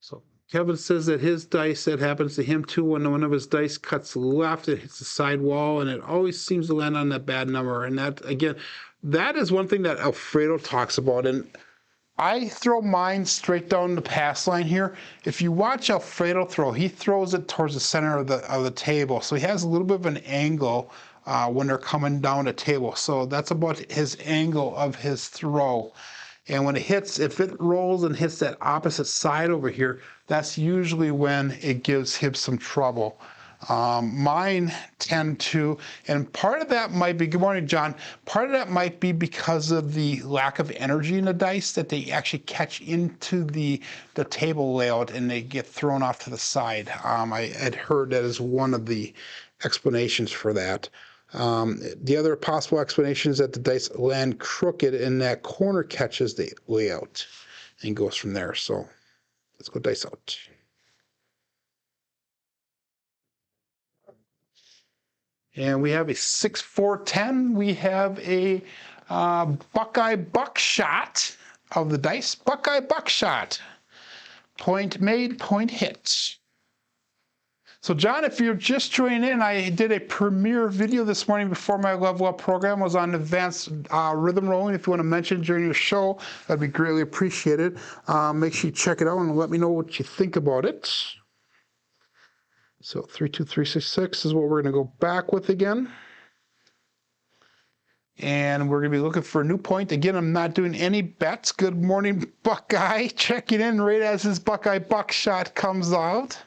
So Kevin says that his dice, that happens to him too, when one of his dice cuts left, it hits the side wall, and it always seems to land on that bad number. And that, again, that is one thing that Alfredo talks about. And I throw mine straight down the pass line here. If you watch Alfredo throw, he throws it towards the center of the table. So he has a little bit of an angle when they're coming down the table. So that's about his angle of his throw. And when it hits, if it rolls and hits that opposite side over here, that's usually when it gives him some trouble. Mine tend to, and part of that might be, good morning, John, part of that might be because of the lack of energy in the dice, that they actually catch into the table layout and they get thrown off to the side. I had heard that as one of the explanations for that. The other possible explanation is that the dice land crooked and that corner catches the layout and goes from there. So let's go dice out. And we have a 6-4-10. We have a Buckeye Buckshot of the dice. Buckeye Buckshot. Point made, point hit. So John, if you're just joining in, I did a premiere video this morning before my Level Up program was on advanced rhythm rolling. If you want to mention it during your show, that'd be greatly appreciated. Make sure you check it out and let me know what you think about it. So 32366 is what we're going to go back with again. And we're going to be looking for a new point. Again, I'm not doing any bets. Good morning, Buckeye. Checking in right as his Buckeye Buckshot comes out.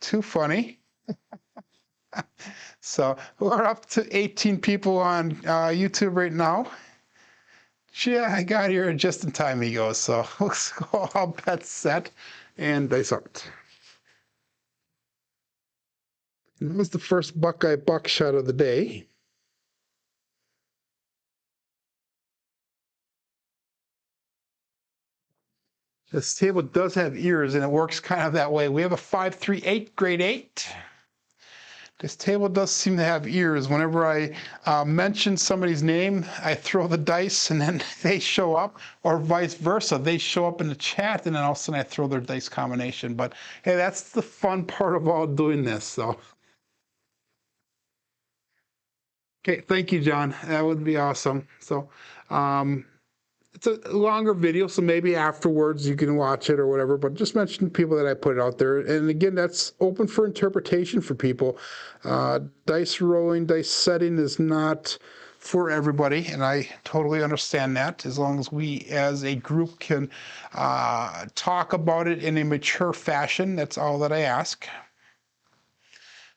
Too funny. So we're up to 18 people on YouTube right now. Yeah, I got here just in time, he goes. So let's go all bets set and dice out. And that was the first Buckeye Buckshot of the day. This table does have ears, and it works kind of that way. We have a 5-3-8, grade 8. This table does seem to have ears. Whenever I mention somebody's name, I throw the dice, and then they show up, or vice versa. They show up in the chat, and then all of a sudden I throw their dice combination. But hey, that's the fun part of all doing this. So. Okay, thank you, John. That would be awesome. So it's a longer video, so maybe afterwards you can watch it or whatever, but just mention people that I put out there. And again, that's open for interpretation for people. Dice rolling, dice setting is not for everybody, and I totally understand that. As long as we as a group can talk about it in a mature fashion, that's all that I ask.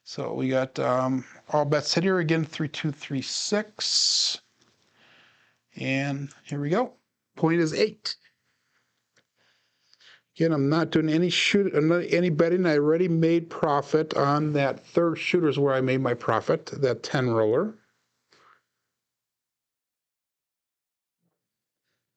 So we got all bets hit here again, 3236. And here we go. Point is 8. Again, I'm not doing any betting. I already made profit on that third shooters where I made my profit, that 10 roller.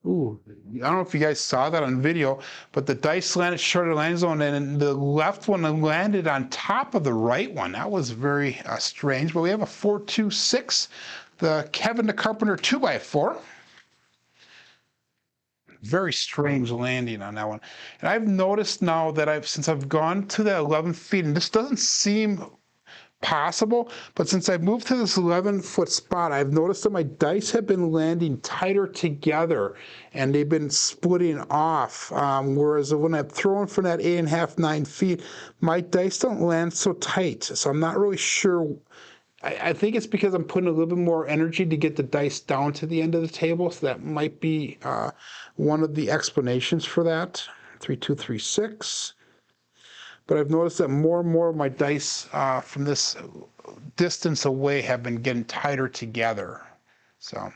Ooh, I don't know if you guys saw that on video, but the dice landed short of the landing zone, and the left one landed on top of the right one. That was very strange, but we have a 4-2-6, the Kevin the Carpenter 2x4. Very strange landing on that one. And I've noticed now that since I've gone to that 11 feet, and this doesn't seem possible, but since I've moved to this 11-foot spot, I've noticed that my dice have been landing tighter together and they've been splitting off. Whereas when I'm throwing from that 8.5, 9 feet, my dice don't land so tight. So I'm not really sure. I think it's because I'm putting a little bit more energy to get the dice down to the end of the table. So that might be one of the explanations for that. 3236. But I've noticed that more and more of my dice from this distance away have been getting tighter together. So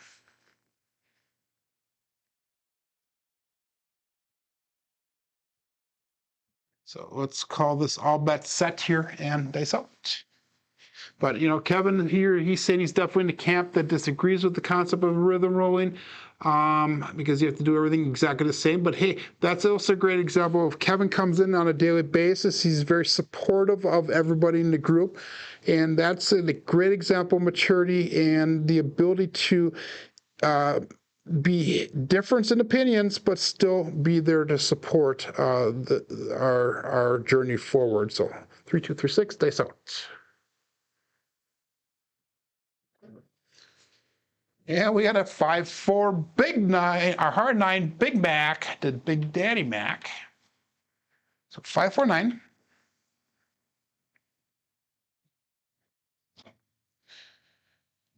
let's call this all bets set here and dice out. But, you know, Kevin here, he's saying he's definitely in the camp that disagrees with the concept of rhythm rolling because you have to do everything exactly the same. But, hey, that's also a great example of Kevin comes in on a daily basis. He's very supportive of everybody in the group. And that's a great example of maturity and the ability to be different in opinions, but still be there to support our journey forward. So 3236, dice out. Yeah, we got a 5-4 Big 9, our hard 9 Big Mac, the Big Daddy Mac. So 549.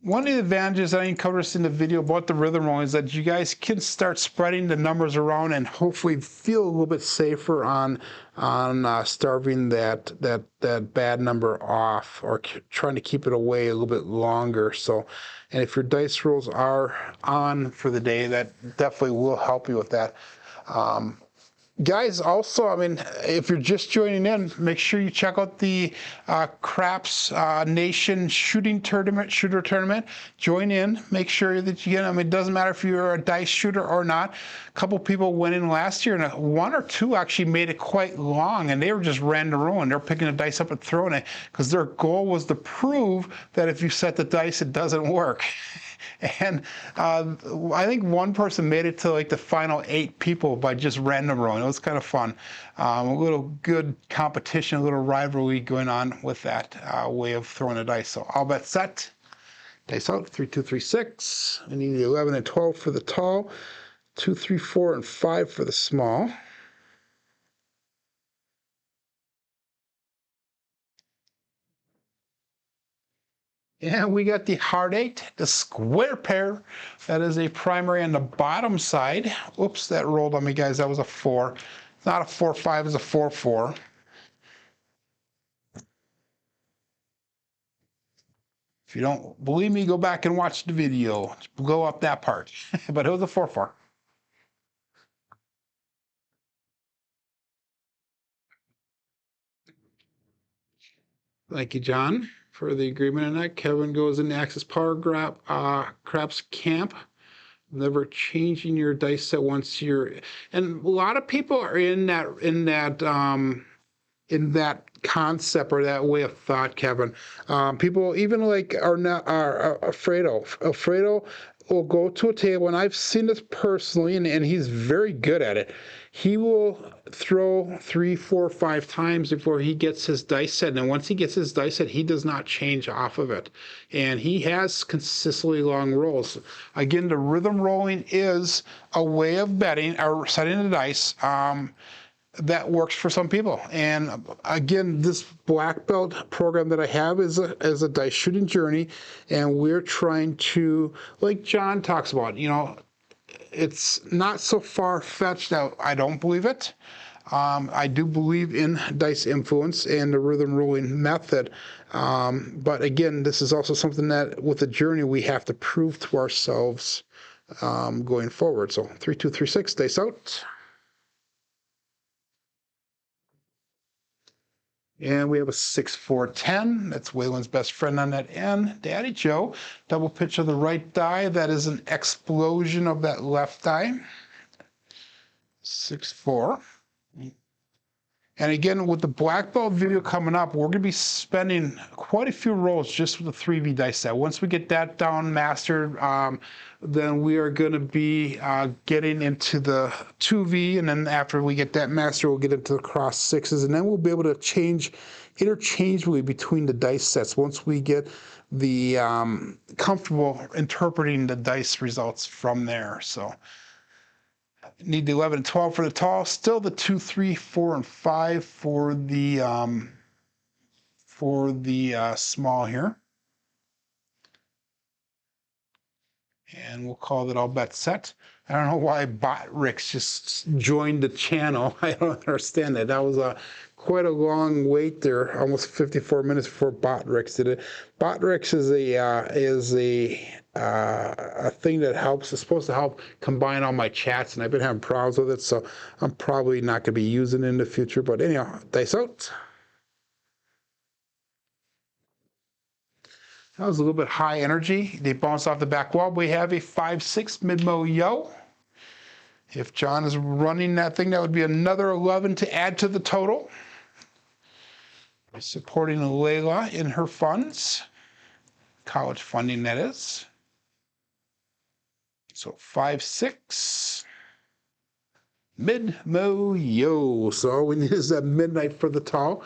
One of the advantages I didn't cover this in the video about the rhythm rolling is that you guys can start spreading the numbers around and hopefully feel a little bit safer on starving that bad number off, or trying to keep it away a little bit longer. So, and if your dice rolls are on for the day, that definitely will help you with that. Guys, also, I mean, if you're just joining in, make sure you check out the Craps Nation shooter tournament. Join in. Make sure that you get. I mean, it doesn't matter if you're a dice shooter or not. A couple people went in last year, and one or two actually made it quite long, and they were just random rolling. They're picking the dice up and throwing it because their goal was to prove that if you set the dice, it doesn't work. And I think one person made it to like the final 8 people by just random rolling. It was kind of fun. A little good competition, a little rivalry going on with that way of throwing the dice. So all bet set. Dice out, 3, 2, 3, 6. We need 11 and 12 for the tall, 2, 3, 4, and 5 for the small. And we got the hard 8, the square pair. That is a primary on the bottom side. Oops, that rolled on me, guys. That was a 4. It's not a 4-5, it's a 4-4. If you don't believe me, go back and watch the video. Blow up that part. But it was a 4-4. Thank you, John, for the agreement on that. Kevin goes into Access Power Craps Camp. Never changing your dice set once you're, and a lot of people are in that concept or that way of thought, Kevin. People even like are Alfredo will go to a table, and I've seen this personally, and he's very good at it. He will throw 3, 4, 5 times before he gets his dice set, and once he gets his dice set, he does not change off of it, and he has consistently long rolls. Again, the rhythm rolling is a way of betting or setting the dice. That works for some people. And again, this black belt program that I have is a dice shooting journey, and we're trying to, like John talks about, you know, it's not so far-fetched that I don't believe it. I do believe in dice influence and the rhythm rolling method. But again, this is also something that with the journey we have to prove to ourselves going forward. So 3, 2, 3, 6, dice out. And we have a 6, 4, 10. That's Waylon's best friend on that end. Daddy Joe. Double pitch of the right die. That is an explosion of that left die. 6, 4. And again, with the black belt video coming up, we're going to be spending quite a few rolls just with the 3V dice set. Once we get that down mastered, then we are going to be getting into the 2V, and then after we get that mastered, we'll get into the cross 6s, and then we'll be able to change interchangeably between the dice sets once we get the comfortable interpreting the dice results from there. So need the 11 and 12 for the tall. Still the 2, 3, 4, and 5 for the small here. And we'll call that all bet set. I don't know why Bot Ricks just joined the channel. I don't understand that. That was quite a long wait there, almost 54 minutes before Bot Ricks did it. Bot Ricks is a thing that helps. It's supposed to help combine all my chats, and I've been having problems with it, so I'm probably not going to be using it in the future. But anyhow, dice out. That was a little bit high energy. They bounced off the back wall. We have a 5-6 mid-mo yo. If John is running that thing, that would be another 11 to add to the total. Supporting Layla in her funds. College funding, that is. So 5-6. Mid-mo yo. So all we need is that midnight for the tall.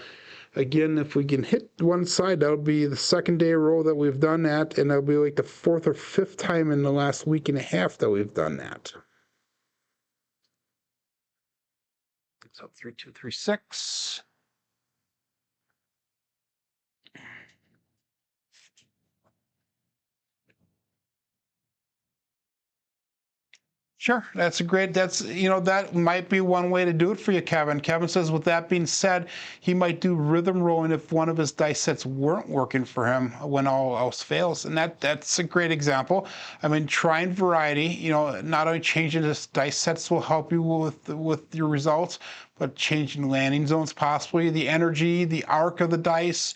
Again, if we can hit one side, that'll be the second day roll that we've done that, and that'll be like the 4th or 5th time in the last week and a half that we've done that. So 3, 2, 3, 6. Sure, that's a great, that might be one way to do it for you, Kevin. Kevin says, with that being said, he might do rhythm rolling if one of his dice sets weren't working for him when all else fails. And that's a great example. I mean, trying variety, not only changing his dice sets will help you with your results, but changing landing zones possibly, the energy, the arc of the dice,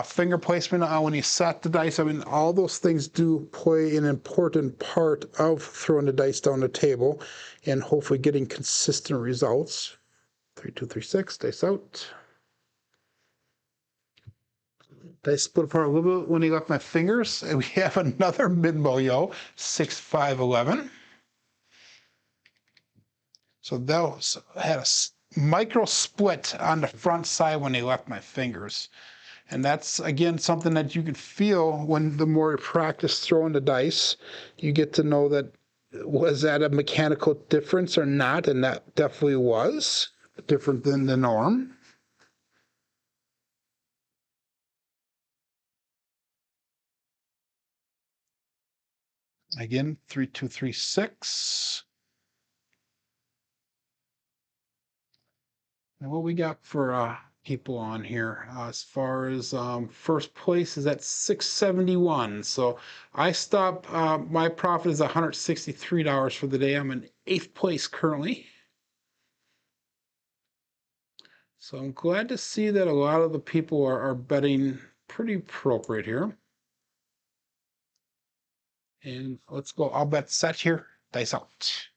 finger placement when you set the dice. I mean, all those things do play an important part of throwing the dice down the table and hopefully getting consistent results. 3, 2, 3, 6, dice out. Dice split apart a little bit when he left my fingers. And we have another mid-mo-yo, 6, 5, 11. So those had a micro split on the front side when they left my fingers. And that's, again, something that you can feel when the more you practice throwing the dice, you get to know that, was that a mechanical difference or not? And that definitely was different than the norm. Again, 3, 2, 3, 6. And what we got for people on here as far as first place is at 671. So I stopped, my profit is $163 for the day. I'm in 8th place currently. So I'm glad to see that a lot of the people are betting pretty appropriate here. And let's go, I'll bet set here, dice out.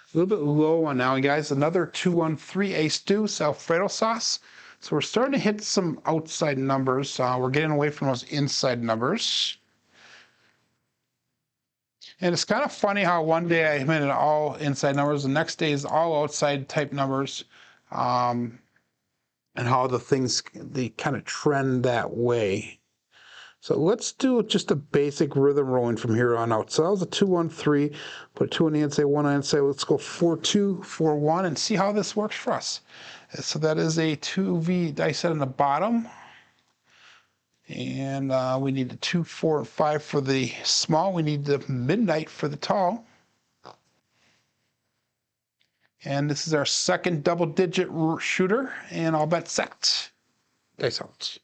A little bit low on now, guys. Another 2-1-3 ace deuce Alfredo sauce. So we're starting to hit some outside numbers. We're getting away from those inside numbers. And it's kind of funny how one day I'm in all inside numbers, the next day is all outside type numbers, and how they kind of trend that way. So let's do just a basic rhythm rolling from here on out. So that was a 2-1-3, put 2 on the inside, 1 on the inside. Let's go 4-2, 4-1, and see how this works for us. So that is a 2V dice set on the bottom. And we need the 2, 4, and 5 for the small. We need the midnight for the tall. And this is our second double-digit shooter, and I'll bet set. Dice out.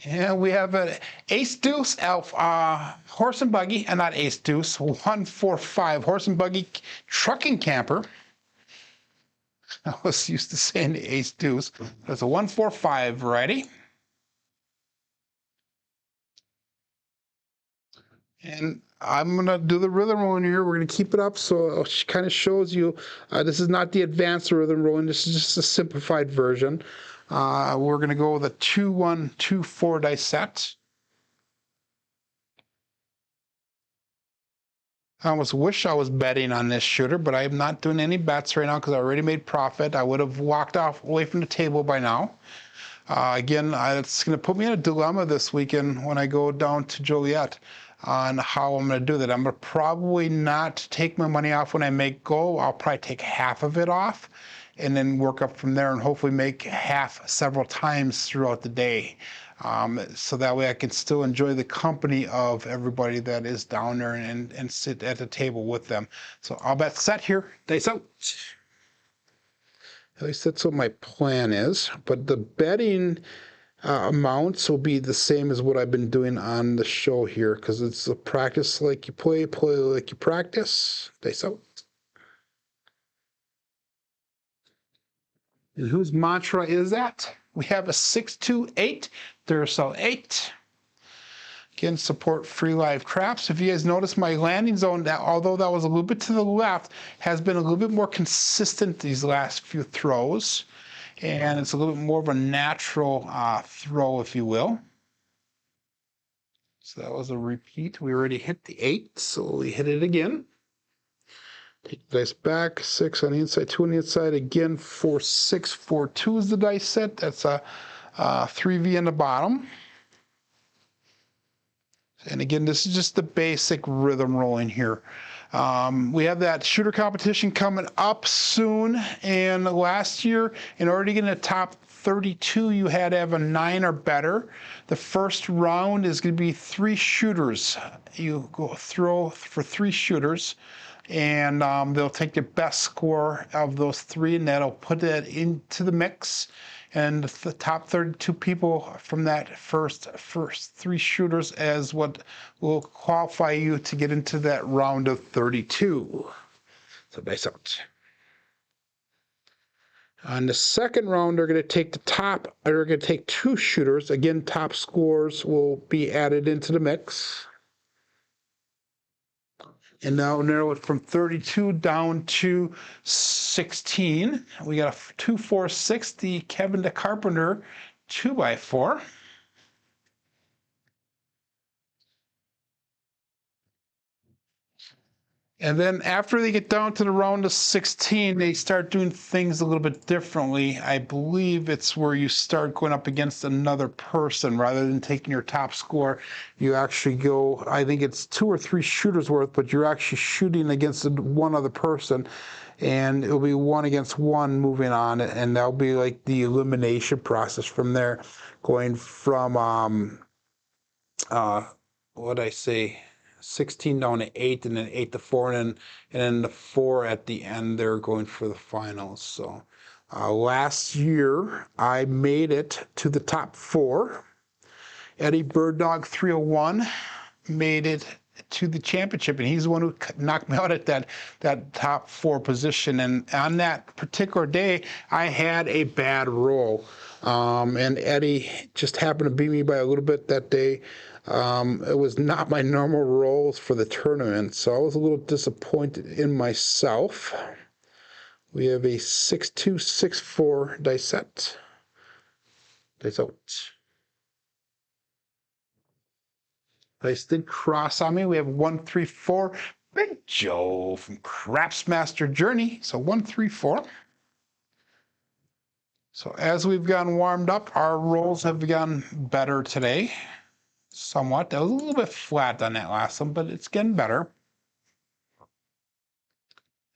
And we have an ace deuce horse and buggy, and not ace deuce, 1-4-5 horse and buggy trucking camper. I was used to saying the ace deuce. That's a 1-4-5 variety. And I'm going to do the rhythm rolling here. We're going to keep it up so it kind of shows you this is not the advanced rhythm rolling. This is just a simplified version. We're going to go with a 2-1-2-4 dice set. I almost wish I was betting on this shooter, but I'm not doing any bets right now because I already made profit. I would have walked away from the table by now. Again, it's going to put me in a dilemma this weekend when I go down to Joliet on how I'm going to do that. I'm going to probably not take my money off when I make go. I'll probably take half of it off and then work up from there and hopefully make half several times throughout the day. So that way I can still enjoy the company of everybody that is down there and sit at the table with them. So I'll bet set here, dice out. At least that's what my plan is. But the betting amounts will be the same as what I've been doing on the show here because it's a practice like you play like you practice. Dice out. And whose mantra is that? We have a 628 Duracell 8. Again, support free live craps. If you guys notice my landing zone, that although that was a little bit to the left, has been a little bit more consistent these last few throws. And it's a little bit more of a natural throw, if you will. So that was a repeat. We already hit the 8, so we hit it again. Take the dice back, 6 on the inside, 2 on the inside. Again, 4-6, 4-2 is the dice set. That's a 3V in the bottom. And again, this is just the basic rhythm rolling here. We have that shooter competition coming up soon. And last year, in order to get in the top 32, you had to have a 9 or better. The first round is going to be 3 shooters. You go throw for 3 shooters, and they'll take the best score of those 3, and that'll put that into the mix. And the top 32 people from that first 3 shooters as what will qualify you to get into that round of 32. So dice out. On the second round, they're going to take they're going to take 2 shooters. Again, top scores will be added into the mix. And now narrow it from 32 down to 16. We got a 2-4-6, Kevin the Carpenter 2x4. And then after they get down to the round of 16, they start doing things a little bit differently. I believe it's where you start going up against another person. Rather than taking your top score, you actually go, I think it's 2 or 3 shooters worth, but you're actually shooting against one other person. And it'll be 1 against 1 moving on. And that'll be like the elimination process from there. Going from, what'd I say? 16 down to 8, and then 8 to 4, and then the 4 at the end. They're going for the finals. So last year I made it to the top 4. Eddie Birddog 301 made it to the championship, and he's the one who knocked me out at that top 4 position. And on that particular day, I had a bad roll, and Eddie just happened to beat me by a little bit that day. It was not my normal rolls for the tournament, so I was a little disappointed in myself. We have a 6-2-6-4 dice set. Dice out. Dice did cross on me. We have 1-3-4. Big Joe from Crapsmaster Journey. So 1-3-4. So as we've gotten warmed up, our rolls have gotten better today. Somewhat. That was a little bit flat on that last one, but it's getting better.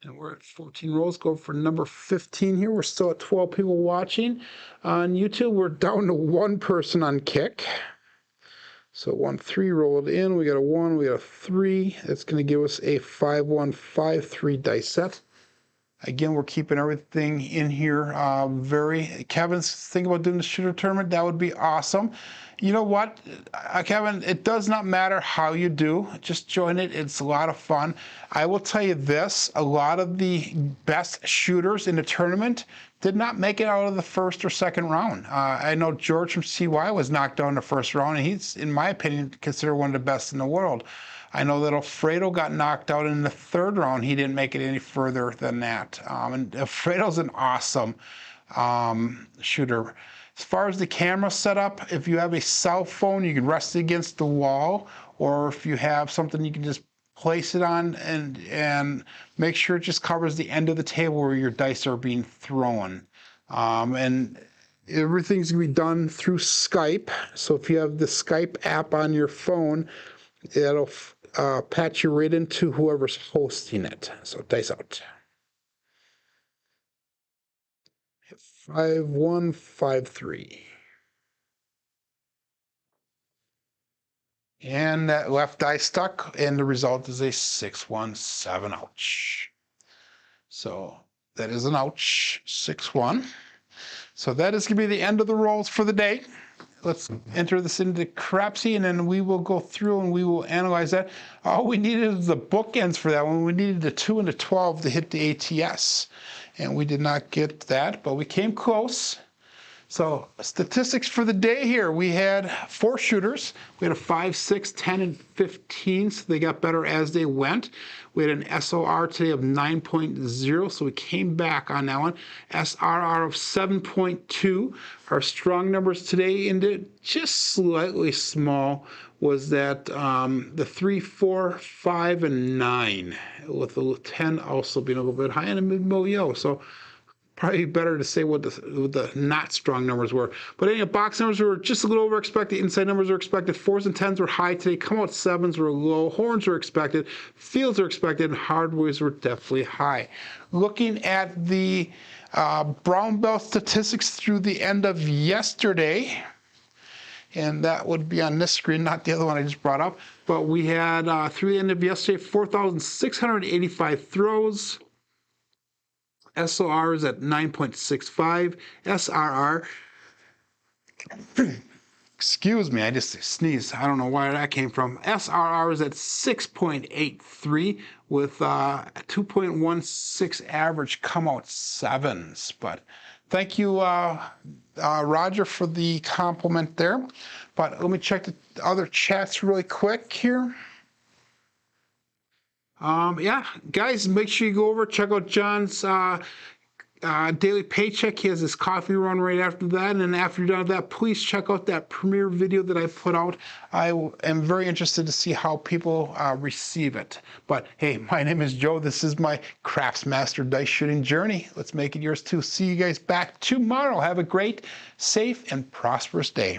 And we're at 14 rolls. Go for number 15 here. We're still at 12 people watching. On YouTube, we're down to 1 person on kick. So 1-3, roll it in. We got a 1, we got a 3. That's going to give us a 5-1-5-3 dice set. Again, we're keeping everything in here. Kevin's thinking about doing the shooter tournament. That would be awesome. You know what, Kevin, it does not matter how you do. Just join it. It's a lot of fun. I will tell you this, a lot of the best shooters in the tournament did not make it out of the first or second round. I know George from CY was knocked out in the first round, and he's, in my opinion, considered one of the best in the world. I know that Alfredo got knocked out in the 3rd round. He didn't make it any further than that. And Alfredo's an awesome shooter. As far as the camera setup, if you have a cell phone, you can rest it against the wall, or if you have something you can just place it on and make sure it just covers the end of the table where your dice are being thrown. And everything's going to be done through Skype. So if you have the Skype app on your phone, it'll patch you right into whoever's hosting it. So dice out. 5-1-5-3. And that left die stuck, and the result is a 6-1-7. Ouch. So that is an ouch. 6-1. So that is going to be the end of the rolls for the day. Let's enter this into Crapsee, and then we will go through and we will analyze that. All we needed is the bookends for that one. We needed the 2 and the 12 to hit the ATS, and we did not get that, but we came close. So statistics for the day here, we had 4 shooters. We had a 5, 6, 10, and 15, so they got better as they went. We had an SOR today of 9.0, so we came back on that one. SRR of 7.2. Our strong numbers today ended just slightly small was that the 3, 4, 5, and 9, with the 10 also being a little bit high, and a mid-middle yellow. So Probably better to say what the not strong numbers were. But anyway, box numbers were just a little over expected. Inside numbers were expected. 4s and 10s were high today. Come out 7s were low. Horns were expected. Fields were expected. And hardways were definitely high. Looking at the brown belt statistics through the end of yesterday, and that would be on this screen, not the other one I just brought up. But we had, through the end of yesterday, 4,685 throws. SOR is at 9.65. SRR, excuse me, I just sneezed. I don't know where that came from. SRR is at 6.83 with 2.16 average come out 7s. But thank you, Roger, for the compliment there. But let me check the other chats really quick here. Yeah, guys, make sure you go over, check out John's daily paycheck. He has his coffee run right after that. And then after you're done with that, please check out that premiere video that I put out. I am very interested to see how people receive it. But hey, my name is Joe. This is my Craftsmaster dice shooting journey. Let's make it yours too. See you guys back tomorrow. Have a great, safe, and prosperous day.